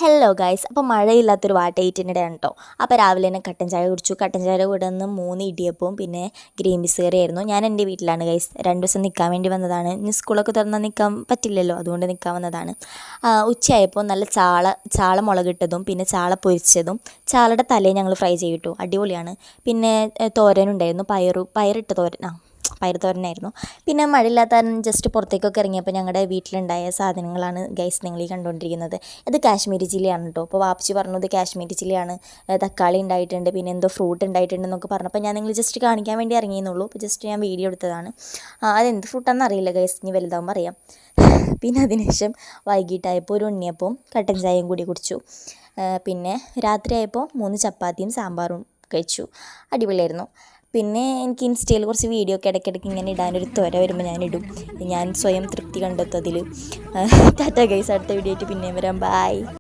Hello guys, അപ്പോൾ മഴയില്ലാത്തൊരു വാട്ടയിറ്റിനിടെയാണ് കേട്ടോ. അപ്പോൾ രാവിലെ തന്നെ കട്ടൻ ചായ കുടിച്ചു. കട്ടൻ ചായയുടെ കൂടെ നിന്ന് 3 ഇടിയപ്പവും പിന്നെ ഗ്രീൻ പീസ് കറിയായിരുന്നു. ഞാൻ എൻ്റെ വീട്ടിലാണ് ഗൈസ്, 2 ദിവസം നിൽക്കാൻ വേണ്ടി വന്നതാണ്. ഇനി സ്കൂളൊക്കെ തുറന്നാൽ നിൽക്കാൻ പറ്റില്ലല്ലോ, അതുകൊണ്ട് നിൽക്കാൻ വന്നതാണ്. ഉച്ചയായപ്പോൾ നല്ല ചാള മുളകിട്ടതും പിന്നെ ചാള പൊരിച്ചതും ചാളയുടെ തലയും ഞങ്ങൾ ഫ്രൈ ചെയ്തിട്ടു. അടിപൊളിയാണ്. പിന്നെ തോരനുണ്ടായിരുന്നു, പയറിട്ട തോരൻ, പയർ തോരനായിരുന്നു. പിന്നെ മഴയില്ലാത്ത കാരണം ജസ്റ്റ് പുറത്തേക്കൊക്കെ ഇറങ്ങിയപ്പോൾ ഞങ്ങളുടെ വീട്ടിലുണ്ടായ സാധനങ്ങളാണ് ഗൈസ് നിങ്ങൾ ഈ കണ്ടുകൊണ്ടിരിക്കുന്നത്. ഇത് കാശ്മീരി ചില്ലിയാണ് കേട്ടോ. അപ്പോൾ വാപ്പച്ചി പറഞ്ഞു ഇത് കാശ്മീരി ചില്ലിയാണ്, തക്കാളി ഉണ്ടായിട്ടുണ്ട്, പിന്നെ എന്തോ ഫ്രൂട്ട് ഉണ്ടായിട്ടുണ്ടെന്നൊക്കെ പറഞ്ഞപ്പോൾ ഞാൻ നിങ്ങൾ ജസ്റ്റ് കാണിക്കാൻ വേണ്ടി ഇറങ്ങിയെന്നുള്ളൂ. അപ്പോൾ ജസ്റ്റ് ഞാൻ വീഡിയോ എടുത്തതാണ്. അതെന്ത് ഫ്രൂട്ടാണെന്ന് അറിയില്ല ഗൈസ്, ഇനി വലുതാകുമ്പോൾ അറിയാം. പിന്നെ അതിനുശേഷം വൈകിട്ടായപ്പോൾ ഒരു ഉണ്ണിയപ്പവും കട്ടൻ ചായയും കൂടി കുടിച്ചു. പിന്നെ രാത്രിയായപ്പോൾ 3 ചപ്പാത്തിയും സാമ്പാറും കഴിച്ചു. അടിപൊളിയായിരുന്നു. പിന്നെ എനിക്ക് ഇൻസ്റ്റയിൽ കുറച്ച് വീഡിയോ ഒക്കെ ഇടയ്ക്കിടയ്ക്ക് ഇങ്ങനെ ഇടാനൊരു ത്വര വരുമ്പോൾ ഞാനിടും. ഞാൻ സ്വയം തൃപ്തി കണ്ടെത്തതിൽ. ടാറ്റ ഗൈസ്, അടുത്ത വീഡിയോ ആയിട്ട് പിന്നെയും വരാം. ബൈ.